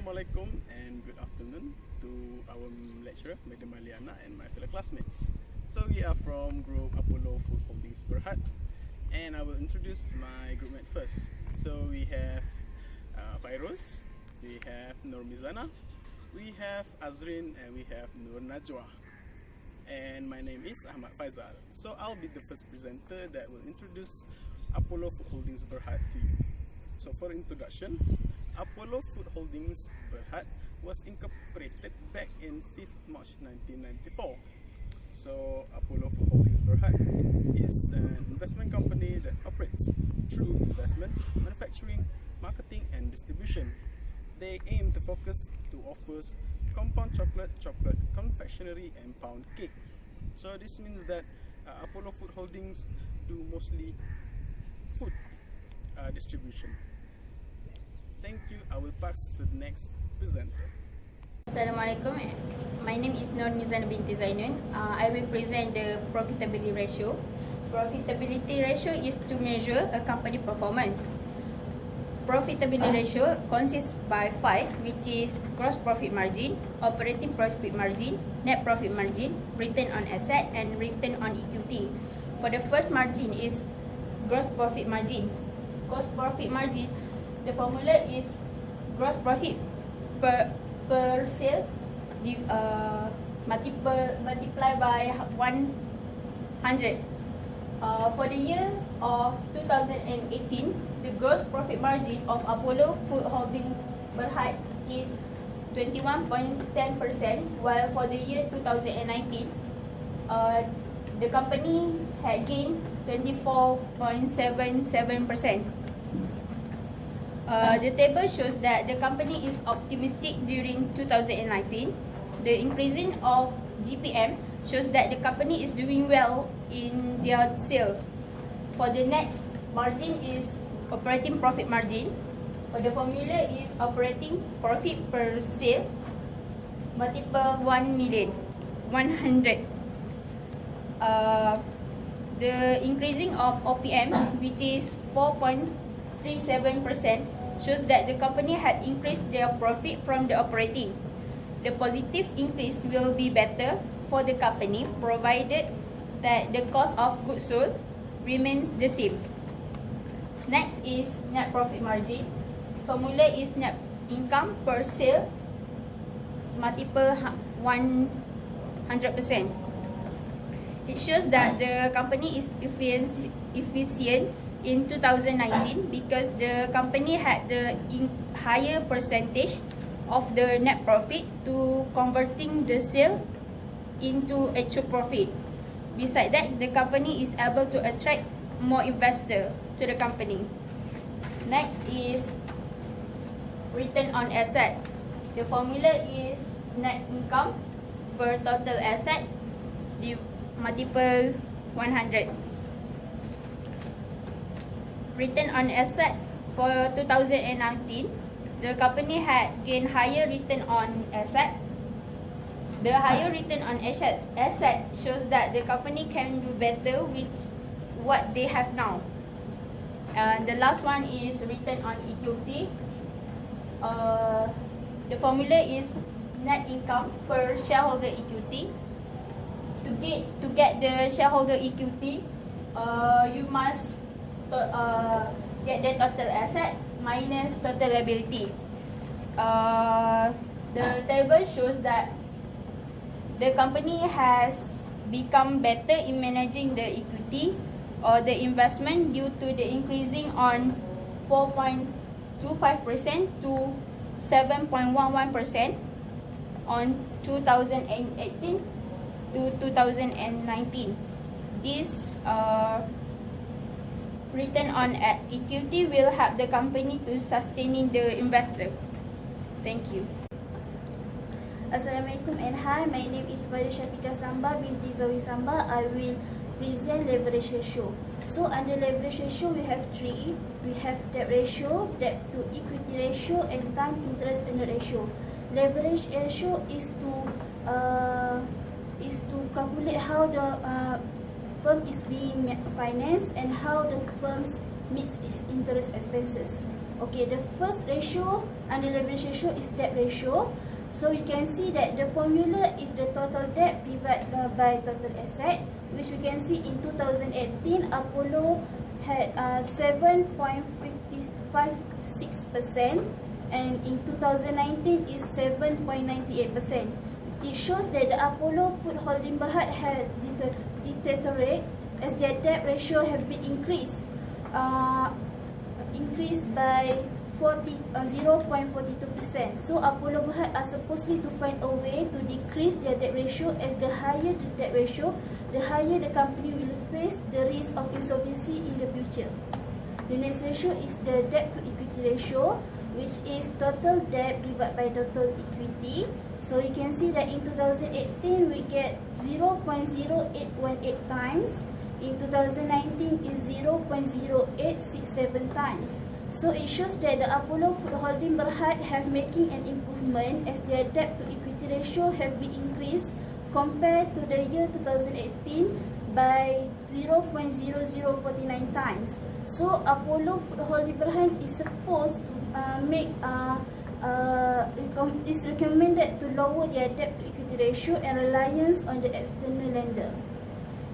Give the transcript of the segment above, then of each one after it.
Assalamualaikum and good afternoon to our lecturer, Madam Maliana, and my fellow classmates. So we are from Group Apollo Food Holdings Berhad, and I will introduce my group mate first. So we have Fairoz, we have Nur Mizana, we have Azrin, and we have Nur Najwa. And my name is Ahmad Faizal. So I'll be the first presenter that will introduce Apollo Food Holdings Berhad to you. So for introduction, Apollo Food Holdings Berhad was incorporated back in 5th March 1994. So Apollo Food Holdings Berhad is an investment company that operates through investment, manufacturing, marketing and distribution. They aim to focus to offers compound chocolate, chocolate confectionery and pound cake. So this means that Apollo Food Holdings do mostly food distribution. Thank you. I will pass to the next presenter. Assalamualaikum. My name is Nur Mizana binti Zainun. I will present the profitability ratio. Profitability ratio is to measure a company performance. Profitability ratio consists by 5, which is gross profit margin, operating profit margin, net profit margin, return on asset, and return on equity. For the first margin is gross profit margin. Gross profit margin, the formula is gross profit per sale multiply by 100. For the year of 2018, the gross profit margin of Apollo Food Holding Berhad is 21.10%, while for the year 2019, the company had gained 24.77%. The table shows that the company is optimistic during 2019. The increasing of GPM shows that the company is doing well in their sales. For the next margin is operating profit margin. For the formula is operating profit per sale multiple 100. The increasing of OPM, which is 4.37%, shows that the company had increased their profit from the operating. The positive increase will be better for the company provided that the cost of goods sold remains the same. Next is net profit margin. Formula is net income per sale multiple 100%. It shows that the company is efficient in 2019 because the company had the higher percentage of the net profit to converting the sale into actual profit. Besides that, the company is able to attract more investor to the company. Next is return on asset. The formula is net income per total asset multiple 100. Return on asset for 2019, the company had gained higher return on asset. The higher return on asset shows that the company can do better with what they have now. The last one is return on equity. The formula is net income per shareholder equity. To get the shareholder equity, you must get the total asset minus total liability. The table shows that the company has become better in managing the equity or the investment due to the increasing on 4.25% to 7.11% on 2018 to 2019. This return on equity will help the company to sustaining the investor. Thank you. Assalamualaikum and hi, my name is Farid Syafika Samba binti Zawi Samba. I will present leverage ratio. So under leverage ratio, we have 3. We have debt ratio, debt to equity ratio, and time interest earned ratio. Leverage ratio is to calculate how the firm is being financed and how the firm meets its interest expenses. Okay, the first ratio under leverage ratio is debt ratio. So we can see that the formula is the total debt divided by total asset, which we can see in 2018 Apollo had 7.56%, and in 2019 is 7.98%. It shows that the Apollo Food Holding Berhad had deteriorated as their debt ratio have been increased by 0.42%. So Apollo Berhad are supposedly to find a way to decrease their debt ratio, as the higher the debt ratio, the higher the company will face the risk of insolvency in the future. The next ratio is the debt to equity ratio, which is total debt divided by total equity. So you can see that in 2018 we get 0.0818 times. In 2019 is 0.0867 times. So it shows that the Apollo Food Holding Berhad have making an improvement, as their debt to equity ratio have been increased compared to the year 2018 by 0.0049 times. So Apollo Food Holding Berhad is supposed to is recommended to lower their debt to equity ratio and reliance on the external lender.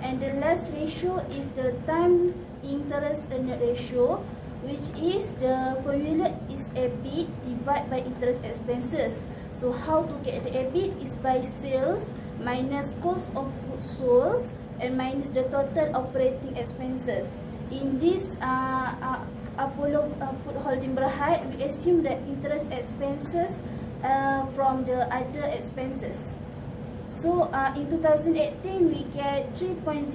And the last ratio is the times interest earned ratio, which is the formula is EBIT divided by interest expenses. So how to get the EBIT is by sales minus cost of goods sold and minus the total operating expenses. In this Apollo Food Holding Berhad, we assume that interest expenses from the other expenses. So in 2018 we get 3.02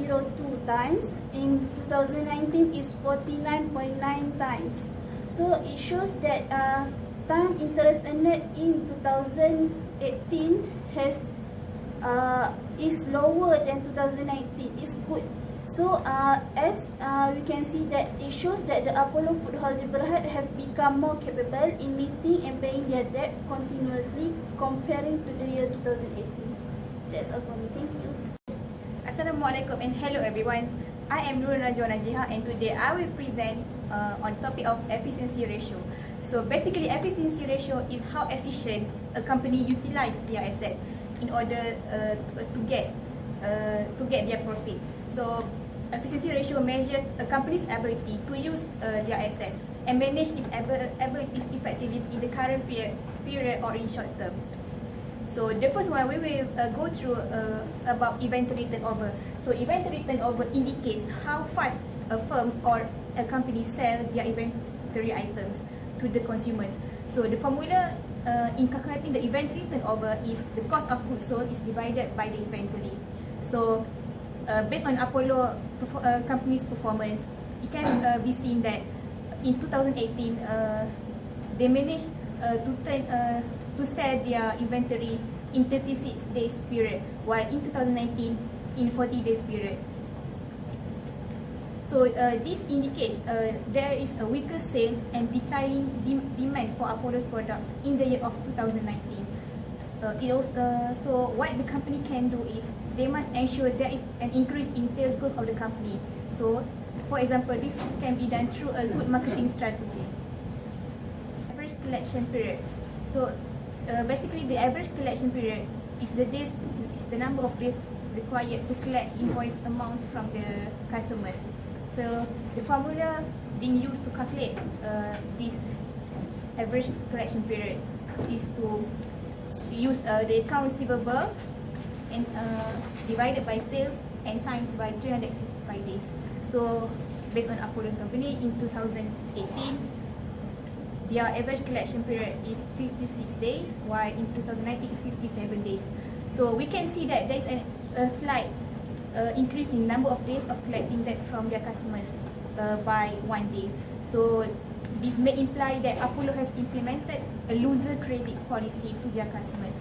times. In 2019 is 49.9 times. So it shows that time interest earned in 2018 has is lower than 2019. It's good. So as we can see that it shows that the Apollo Food Holding Berhad have become more capable in meeting and paying their debt continuously comparing to the year 2018. That's all from me. Thank you. Assalamualaikum and hello everyone. I am Nurul Najwa Najiha, and today I will present on the topic of efficiency ratio. So basically, efficiency ratio is how efficient a company utilize their assets in order to get their profit. So efficiency ratio measures a company's ability to use their assets and manage its abilities effectively in the current period or in short term. So the first one, we will go through about inventory turnover. So inventory turnover indicates how fast a firm or a company sell their inventory items to the consumers. So the formula in calculating the inventory turnover is the cost of goods sold is divided by the inventory. So based on Apollo company's performance, it can be seen that in 2018 they managed to sell their inventory in 36 days period, while in 2019 in 40 days period. So this indicates there is a weaker sales and declining demand for Apollo's products in the year of 2019. So what the company can do is they must ensure there is an increase in sales growth of the company. So for example, this can be done through a good marketing strategy. Average collection period. So basically the average collection period is the number of days required to collect invoice amounts from the customers. So the formula being used to calculate this average collection period is to use the account receivable and divided by sales and times by 365 days. So based on Apollo's company in 2018, their average collection period is 56 days, while in 2019 is 57 days. So we can see that there is a slight increase in number of days of collecting debts from their customers by 1 day. So this may imply that Apollo has implemented a looser credit policy to their customers.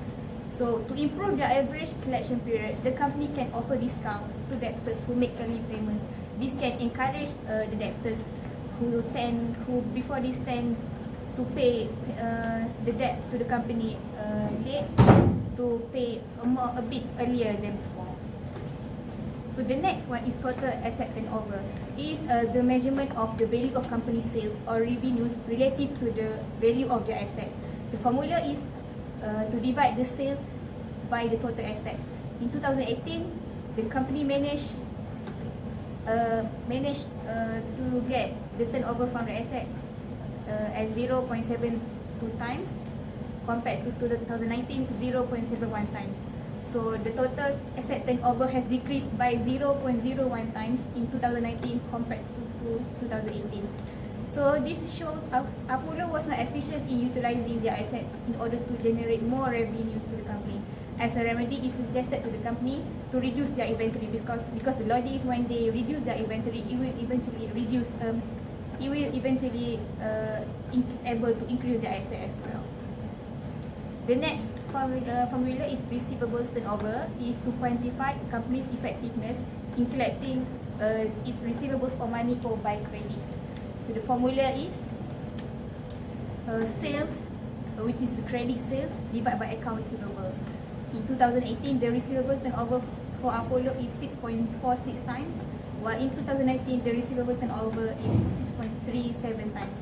So to improve their average collection period, the company can offer discounts to debtors who make early payments. This can encourage the debtors who before this tend to pay the debts to the company late to pay a bit earlier than before. So the next one is total asset turnover. It is the measurement of the value of company sales or revenues relative to the value of their assets. The formula is to divide the sales by the total assets. In 2018, the company managed to get the turnover from the asset as 0.72 times compared to 2019 0.71 times. So the total asset turnover has decreased by 0.01 times in 2019 compared to 2018. So this shows Apollo was not efficient in utilizing their assets in order to generate more revenues to the company. As a remedy, it is suggested to the company to reduce their inventory because the logic is when they reduce their inventory, it will eventually able to increase their assets as well. The next formula is receivables turnover. Is to quantify a company's effectiveness in collecting its receivables or money owed by credits. So the formula is sales, which is the credit sales, divided by account receivables. In 2018, the receivable turnover for Apollo is 6.46 times, while in 2019, the receivable turnover is 6.37 times.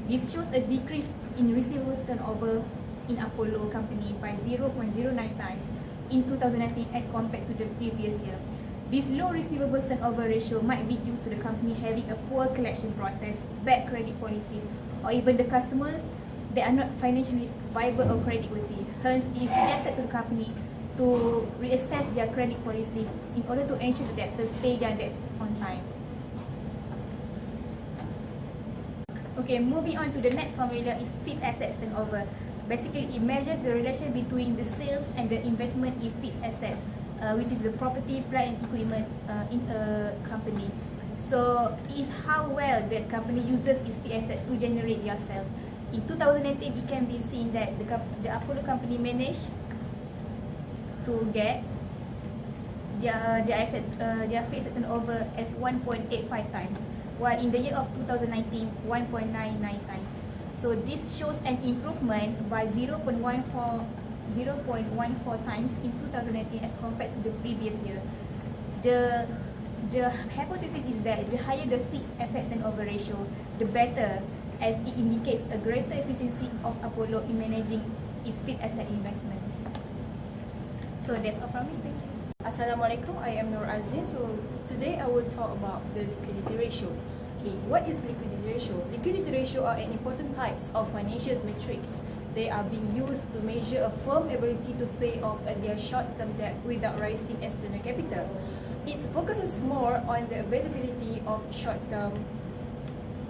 This shows a decrease in receivables turnover in Apollo company by 0.09 times in 2019 as compared to the previous year. This low receivables turnover ratio might be due to the company having a poor collection process, bad credit policies, or even the customers that are not financially viable or creditworthy. Hence, it is suggested to the company to reassess their credit policies in order to ensure the debtors pay their debts on time. Okay, moving on to the next formula is fixed assets turnover. Basically, it measures the relation between the sales and the investment in fixed assets, which is the property, plant and equipment in a company. So, it is how well the company uses its fixed assets to generate their sales. In 2018, it can be seen that the Apollo company managed to get their fixed asset turnover as 1.85 times, while in the year of 2019, 1.99 times. So this shows an improvement by 0.14 times in 2019 as compared to the previous year. The hypothesis is that the higher the fixed asset turnover ratio, the better, as it indicates a greater efficiency of Apollo in managing its fixed asset investments. So that's all from me. Thank you. Assalamualaikum, I am Nur Azrin. So today I will talk about the liquidity ratio. Okay, what is liquidity ratio? Liquidity ratio are an important types of financial metrics. They are being used to measure a firm's ability to pay off their short-term debt without raising external capital. It focuses more on the availability of short-term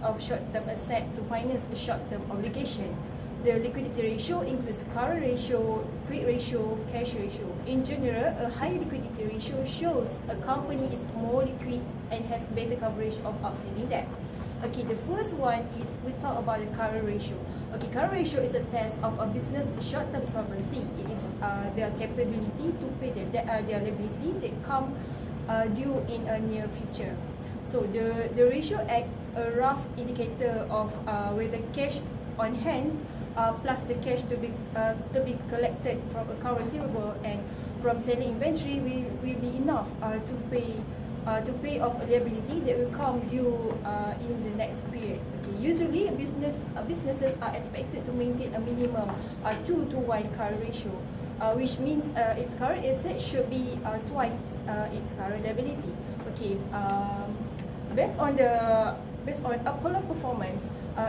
asset to finance a short-term obligation. The liquidity ratio includes current ratio, quick ratio, cash ratio. In general, a high liquidity ratio shows a company is more liquid and has better coverage of outstanding debt. Okay, the first one is we talk about the current ratio. Okay, current ratio is a test of a business short-term solvency. It is their capability to pay their liability that come due in a near future. So the ratio acts a rough indicator of whether cash on hand plus the cash to be collected from account receivable and from selling inventory will be enough to pay off a liability that will come due in the next period. Okay. Usually, businesses are expected to maintain a minimum 2 to 1 current ratio, which means its current asset should be twice its current liability. Okay. Based on Apollo performance,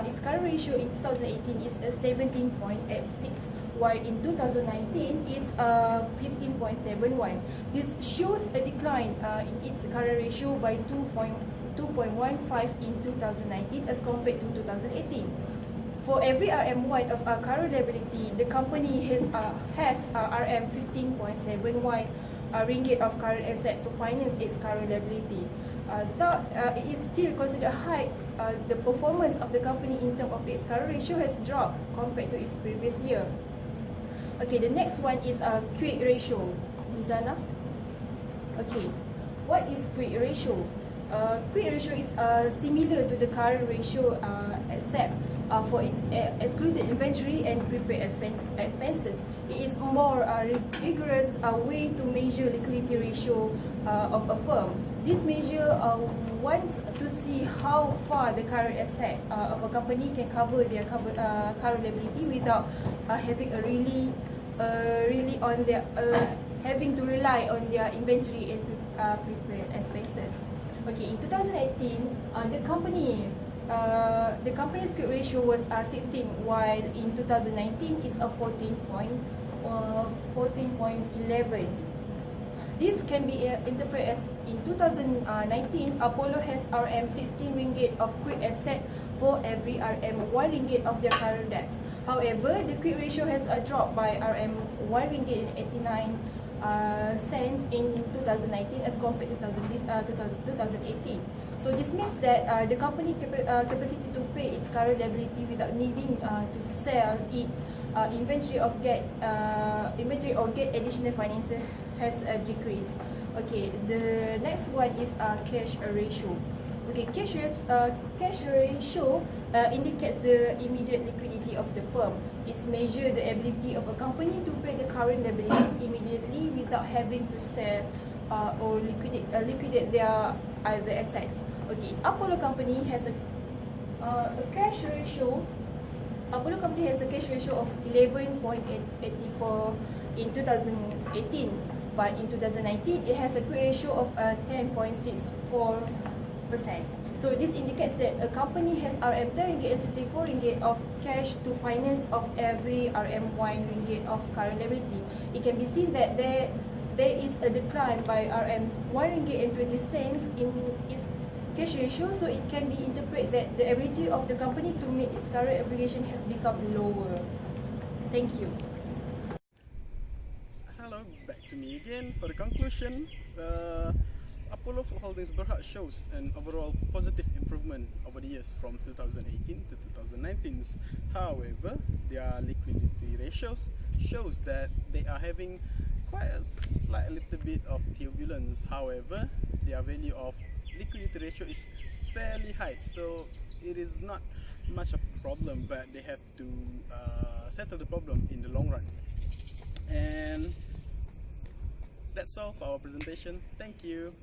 its current ratio in 2018 is 17.86, while in 2019 is 15.71. This shows a decline in its current ratio by 2.15 in 2019 as compared to 2018. For every RM1 of current liability, the company has RM 15.71 ringgit of current asset to finance its current liability. Though it is still considered high, the performance of the company in terms of its current ratio has dropped compared to its previous year. Okay, the next one is quick ratio. Mizana? Okay, what is quick ratio? Quick ratio is similar to the current ratio, except for its excluded inventory and prepaid expenses. It is more rigorous way to measure liquidity ratio of a firm. This measure wants to see how far the current asset of a company can cover their current liability without having a really on their having to rely on their inventory and prepaid expenses. Okay, in 2018, the company's quick ratio was 16, while in 2019 it's a 14.11. This can be interpreted as in 2019, Apollo has RM 16 ringgit of quick asset for every RM 1 ringgit of their current debts. However, the quick ratio has dropped by RM 1 ringgit and 89 cents in 2019 as compared to 2018. So this means that the company capacity to pay its current liability without needing to sell its inventory or get additional financing has decreased. Okay, the next one is cash ratio. Okay, cash ratio indicates the immediate liquidity of the firm. It measures the ability of a company to pay the current liabilities immediately without having to sell or liquidate their other assets. Okay, Apollo company has a cash ratio. Apollo company has a cash ratio of 11.84 in 2018, but in 2019 it has a quick ratio of 10.64%. So this indicates that a company has RM 10 ringgit and 64 ringgit of cash to finance of every RM 1 ringgit of current liability. It can be seen that there is a decline by RM 1 ringgit and 20 cents in its cash ratio, so it can be interpreted that the ability of the company to meet its current obligation has become lower. Thank you. Hello, back to me again. For the conclusion, Apollo Food Holdings Berhad shows an overall positive improvement over the years from 2018 to 2019. However, their liquidity ratios shows that they are having quite a slight little bit of turbulence. However, their value of liquidity ratio is fairly high, so it is not much of a problem, but they have to settle the problem in the long run. And that's all for our presentation. Thank you.